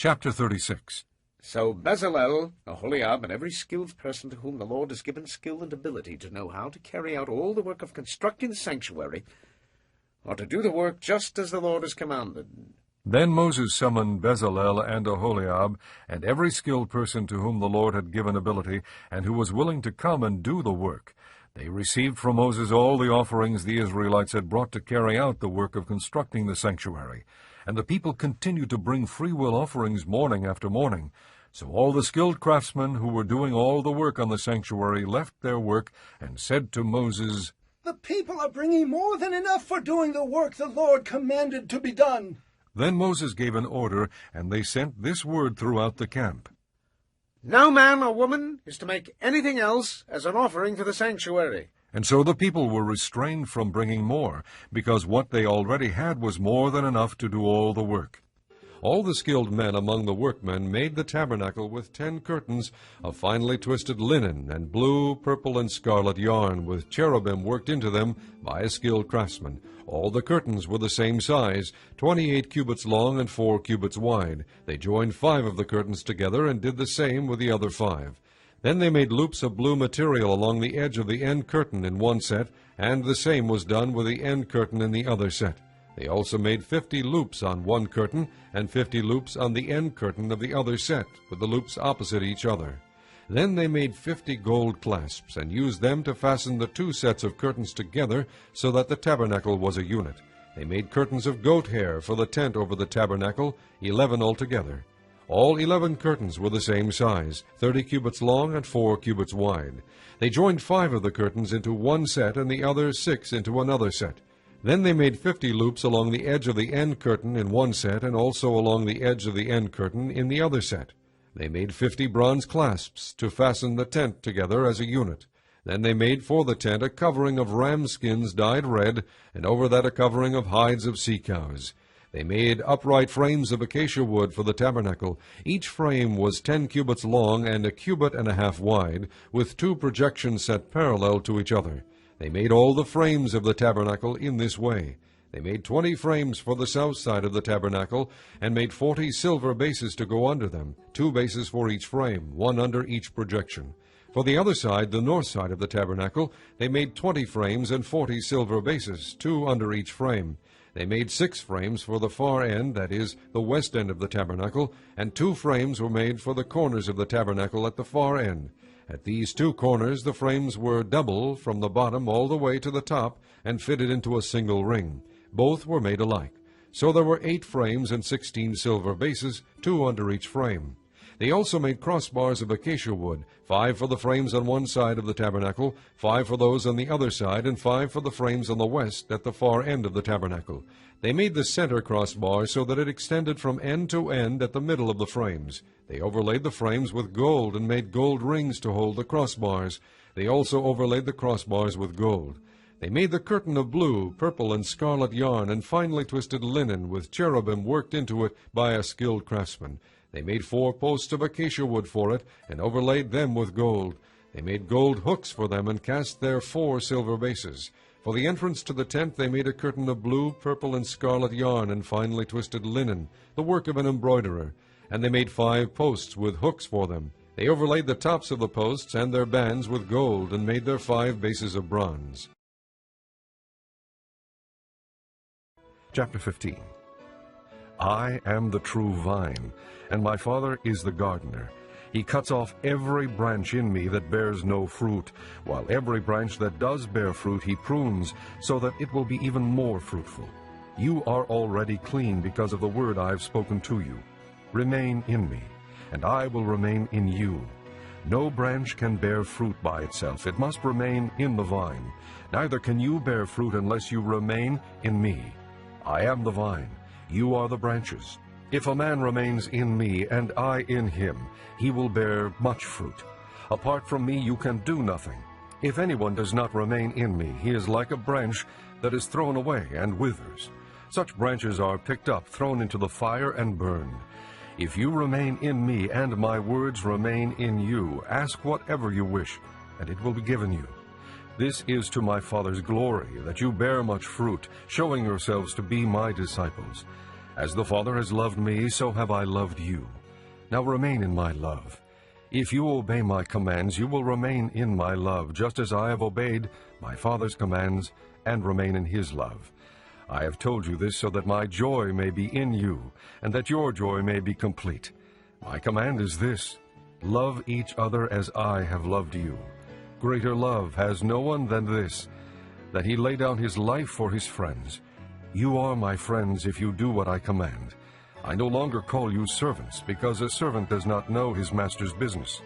Chapter 36. So Bezalel, Aholiab, and every skilled person to whom the Lord has given skill and ability to know how to carry out all the work of constructing the sanctuary, are to do the work just as the Lord has commanded. Then Moses summoned Bezalel and Aholiab, and every skilled person to whom the Lord had given ability, and who was willing to come and do the work. They received from Moses all the offerings the Israelites had brought to carry out the work of constructing the sanctuary. And the people continued to bring freewill offerings morning after morning. So all the skilled craftsmen who were doing all the work on the sanctuary left their work and said to Moses, "The people are bringing more than enough for doing the work the Lord commanded to be done." Then Moses gave an order, and they sent this word throughout the camp. No man or woman is to make anything else as an offering for the sanctuary. And so the people were restrained from bringing more, because what they already had was more than enough to do all the work. All the skilled men among the workmen made the tabernacle with 10 curtains of finely twisted linen and blue, purple, and scarlet yarn, with cherubim worked into them by a skilled craftsman. All the curtains were the same size, 28 cubits long and 4 cubits wide. They joined 5 of the curtains together and did the same with the other 5. Then they made loops of blue material along the edge of the end curtain in one set, and the same was done with the end curtain in the other set. They also made 50 loops on one curtain, and 50 loops on the end curtain of the other set, with the loops opposite each other. Then they made 50 gold clasps, and used them to fasten the 2 sets of curtains together, so that the tabernacle was a unit. They made curtains of goat hair for the tent over the tabernacle, 11 altogether. All 11 curtains were the same size, 30 cubits long and 4 cubits wide. They joined 5 of the curtains into one set, and the other 6 into another set. Then they made 50 loops along the edge of the end curtain in one set, and also along the edge of the end curtain in the other set. They made 50 bronze clasps to fasten the tent together as a unit. Then they made for the tent a covering of ram skins dyed red, and over that a covering of hides of sea cows. They made upright frames of acacia wood for the tabernacle. Each frame was 10 cubits long and 1.5 cubits wide, with 2 projections set parallel to each other. They made all the frames of the tabernacle in this way. They made 20 frames for the south side of the tabernacle, and made 40 silver bases to go under them, 2 bases for each frame, 1 under each projection. For the other side, the north side of the tabernacle, they made 20 frames and 40 silver bases, 2 under each frame. They made 6 frames for the far end, that is, the west end of the tabernacle, and 2 frames were made for the corners of the tabernacle at the far end. At these 2 corners the frames were double from the bottom all the way to the top, and fitted into a single ring. Both were made alike. So there were 8 frames and 16 silver bases, 2 under each frame. They also made crossbars of acacia wood, 5 for the frames on one side of the tabernacle, 5 for those on the other side, and 5 for the frames on the west at the far end of the tabernacle. They made the center crossbar so that it extended from end to end at the middle of the frames. They overlaid the frames with gold and made gold rings to hold the crossbars. They also overlaid the crossbars with gold. They made the curtain of blue, purple, and scarlet yarn and finely twisted linen with cherubim worked into it by a skilled craftsman. They made 4 posts of acacia wood for it, and overlaid them with gold. They made gold hooks for them, and cast there 4 silver bases. For the entrance to the tent they made a curtain of blue, purple, and scarlet yarn, and finely twisted linen, the work of an embroiderer. And they made 5 posts with hooks for them. They overlaid the tops of the posts and their bands with gold, and made their 5 bases of bronze. Chapter 15. I am the true vine, and my Father is the gardener. He cuts off every branch in me that bears no fruit, while every branch that does bear fruit he prunes, so that it will be even more fruitful. You are already clean because of the word I have spoken to you. Remain in me, and I will remain in you. No branch can bear fruit by itself. It must remain in the vine. Neither can you bear fruit unless you remain in me. I am the vine. You are the branches. If a man remains in me, and I in him, he will bear much fruit. Apart from me you can do nothing. If anyone does not remain in me, he is like a branch that is thrown away and withers. Such branches are picked up, thrown into the fire, and burned. If you remain in me, and my words remain in you, ask whatever you wish, and it will be given you. This is to my Father's glory, that you bear much fruit, showing yourselves to be my disciples. As the Father has loved me, so have I loved you. Now remain in my love. If you obey my commands, you will remain in my love, just as I have obeyed my Father's commands and remain in his love. I have told you this so that my joy may be in you, and that your joy may be complete. My command is this: love each other as I have loved you. Greater love has no one than this, that he lay down his life for his friends. You are my friends if you do what I command. I no longer call you servants, because a servant does not know his master's business.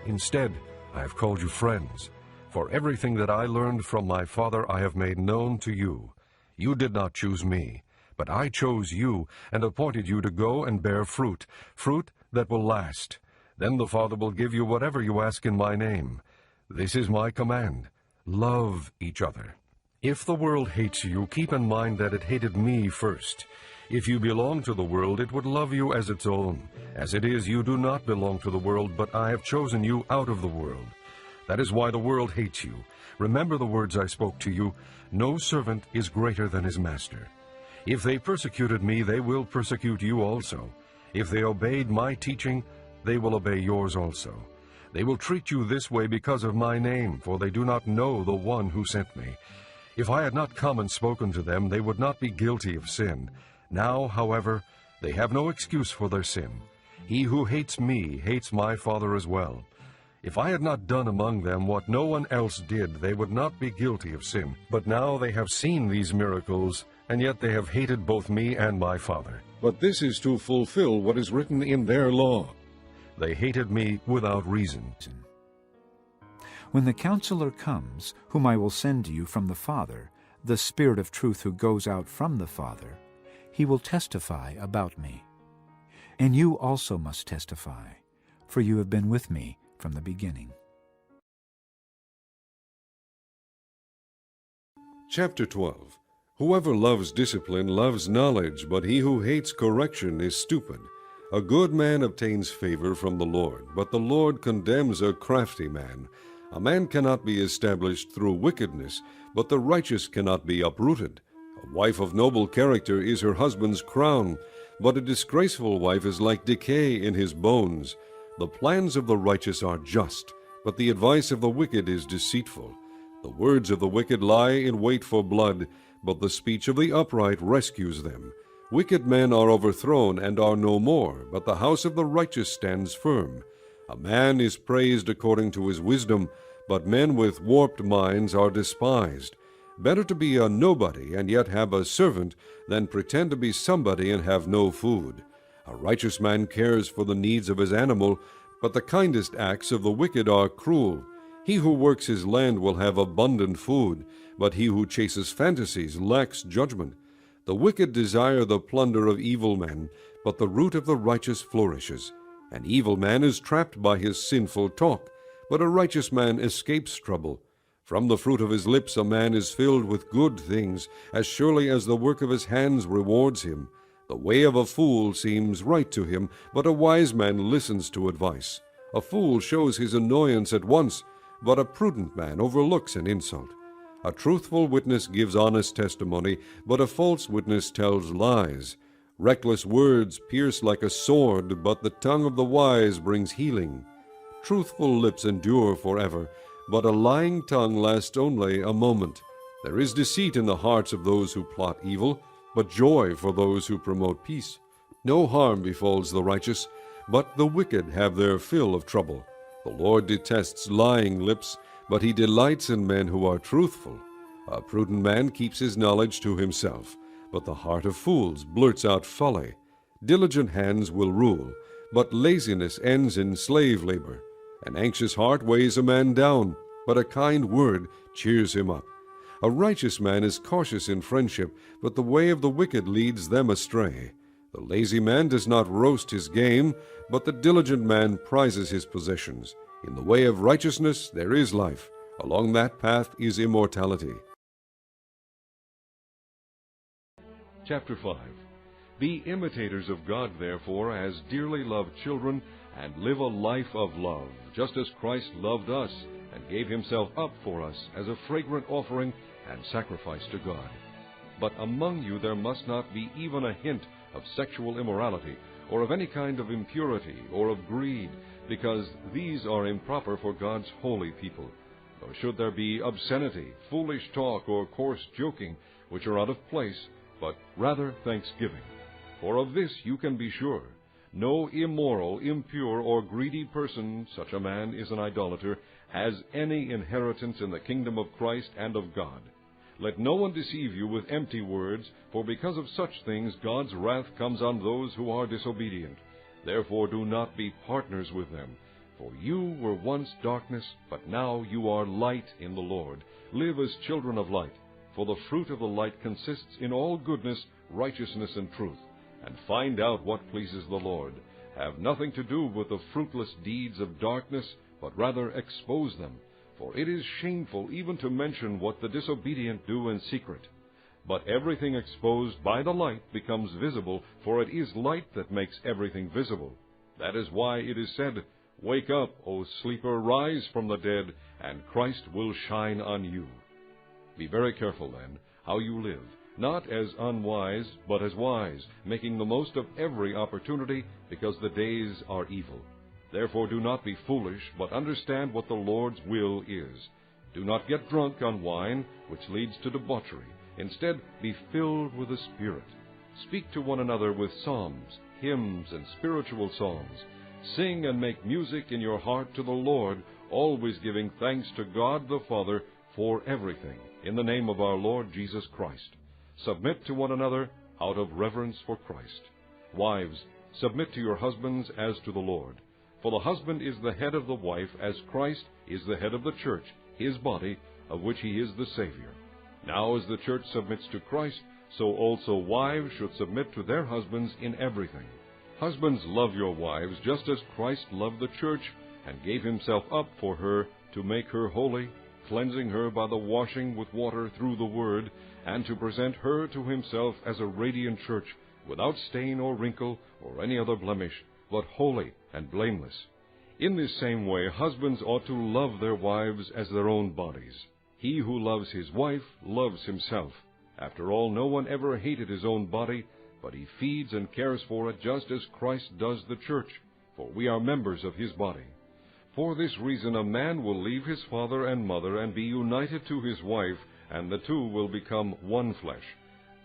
Instead, I have called you friends, for everything that I learned from my Father I have made known to you. You did not choose me, but I chose you and appointed you to go and bear fruit, fruit that will last. Then the Father will give you whatever you ask in my name. This is my command: love each other. If the world hates you, keep in mind that it hated me first. If you belong to the world, it would love you as its own. As it is, you do not belong to the world, but I have chosen you out of the world. That is why the world hates you. Remember the words I spoke to you: no servant is greater than his master. If they persecuted me, they will persecute you also. If they obeyed my teaching, they will obey yours also. They will treat you this way because of my name, for they do not know the one who sent me. If I had not come and spoken to them, they would not be guilty of sin. Now, however, they have no excuse for their sin. He who hates me hates my Father as well. If I had not done among them what no one else did, they would not be guilty of sin. But now they have seen these miracles, and yet they have hated both me and my Father. But this is to fulfill what is written in their law. They hated me without reason. When the Counselor comes, whom I will send to you from the Father, the Spirit of truth who goes out from the Father, he will testify about me. And you also must testify, for you have been with me from the beginning. Chapter 12. Whoever loves discipline loves knowledge, but he who hates correction is stupid. A good man obtains favor from the Lord, but the Lord condemns a crafty man. A man cannot be established through wickedness, but the righteous cannot be uprooted. A wife of noble character is her husband's crown, but a disgraceful wife is like decay in his bones. The plans of the righteous are just, but the advice of the wicked is deceitful. The words of the wicked lie in wait for blood, but the speech of the upright rescues them. Wicked men are overthrown and are no more, but the house of the righteous stands firm. A man is praised according to his wisdom, but men with warped minds are despised. Better to be a nobody and yet have a servant than pretend to be somebody and have no food. A righteous man cares for the needs of his animal, but the kindest acts of the wicked are cruel. He who works his land will have abundant food, but he who chases fantasies lacks judgment. The wicked desire the plunder of evil men, but the root of the righteous flourishes. An evil man is trapped by his sinful talk, but a righteous man escapes trouble. From the fruit of his lips a man is filled with good things, as surely as the work of his hands rewards him. The way of a fool seems right to him, but a wise man listens to advice. A fool shows his annoyance at once, but a prudent man overlooks an insult. A truthful witness gives honest testimony, but a false witness tells lies. Reckless words pierce like a sword, but the tongue of the wise brings healing. Truthful lips endure forever, but a lying tongue lasts only a moment. There is deceit in the hearts of those who plot evil, but joy for those who promote peace. No harm befalls the righteous, but the wicked have their fill of trouble. The Lord detests lying lips, but he delights in men who are truthful. A prudent man keeps his knowledge to himself, but the heart of fools blurts out folly. Diligent hands will rule, but laziness ends in slave labor. An anxious heart weighs a man down, but a kind word cheers him up. A righteous man is cautious in friendship, but the way of the wicked leads them astray. The lazy man does not roast his game, but the diligent man prizes his possessions. In the way of righteousness there is life. Along that path is immortality. Chapter 5. Be imitators of God, therefore, as dearly loved children, and live a life of love, just as Christ loved us, and gave himself up for us as a fragrant offering and sacrifice to God. But among you there must not be even a hint of sexual immorality, or of any kind of impurity, or of greed, because these are improper for God's holy people. Nor should there be obscenity, foolish talk, or coarse joking, which are out of place, but rather thanksgiving. For of this you can be sure, no immoral, impure, or greedy person, such a man is an idolater, has any inheritance in the kingdom of Christ and of God. Let no one deceive you with empty words, for because of such things God's wrath comes on those who are disobedient. Therefore do not be partners with them. For you were once darkness, but now you are light in the Lord. Live as children of light, for the fruit of the light consists in all goodness, righteousness, and truth. And find out what pleases the Lord. Have nothing to do with the fruitless deeds of darkness, but rather expose them. For it is shameful even to mention what the disobedient do in secret. But everything exposed by the light becomes visible, for it is light that makes everything visible. That is why it is said, Wake up, O sleeper, rise from the dead, and Christ will shine on you. Be very careful, then, how you live, not as unwise, but as wise, making the most of every opportunity, because the days are evil. Therefore do not be foolish, but understand what the Lord's will is. Do not get drunk on wine, which leads to debauchery. Instead, be filled with the Spirit. Speak to one another with psalms, hymns, and spiritual songs. Sing and make music in your heart to the Lord, always giving thanks to God the Father for everything, in the name of our Lord Jesus Christ. Submit to one another out of reverence for Christ. Wives, submit to your husbands as to the Lord. For the husband is the head of the wife, as Christ is the head of the church, his body, of which he is the Savior. Now as the church submits to Christ, so also wives should submit to their husbands in everything. Husbands, love your wives, just as Christ loved the church, and gave himself up for her, to make her holy, cleansing her by the washing with water through the word, and to present her to himself as a radiant church, without stain or wrinkle or any other blemish, but holy and blameless. In this same way, husbands ought to love their wives as their own bodies. He who loves his wife loves himself. After all, no one ever hated his own body, but he feeds and cares for it just as Christ does the church, for we are members of his body. For this reason a man will leave his father and mother and be united to his wife, and the two will become one flesh.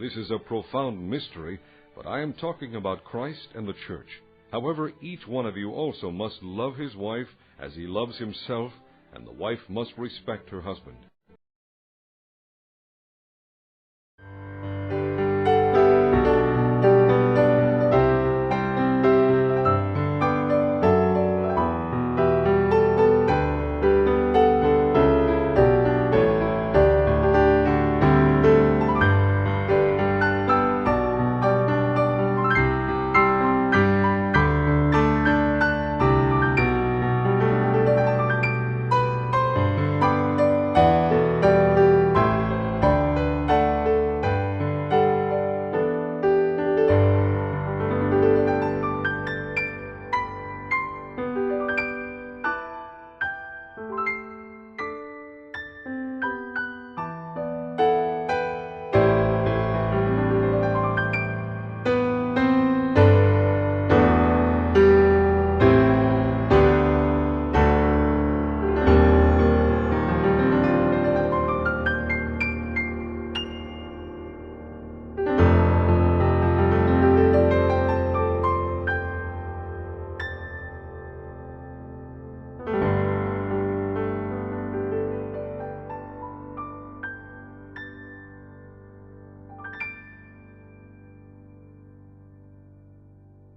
This is a profound mystery, but I am talking about Christ and the church. However, each one of you also must love his wife as he loves himself, and the wife must respect her husband.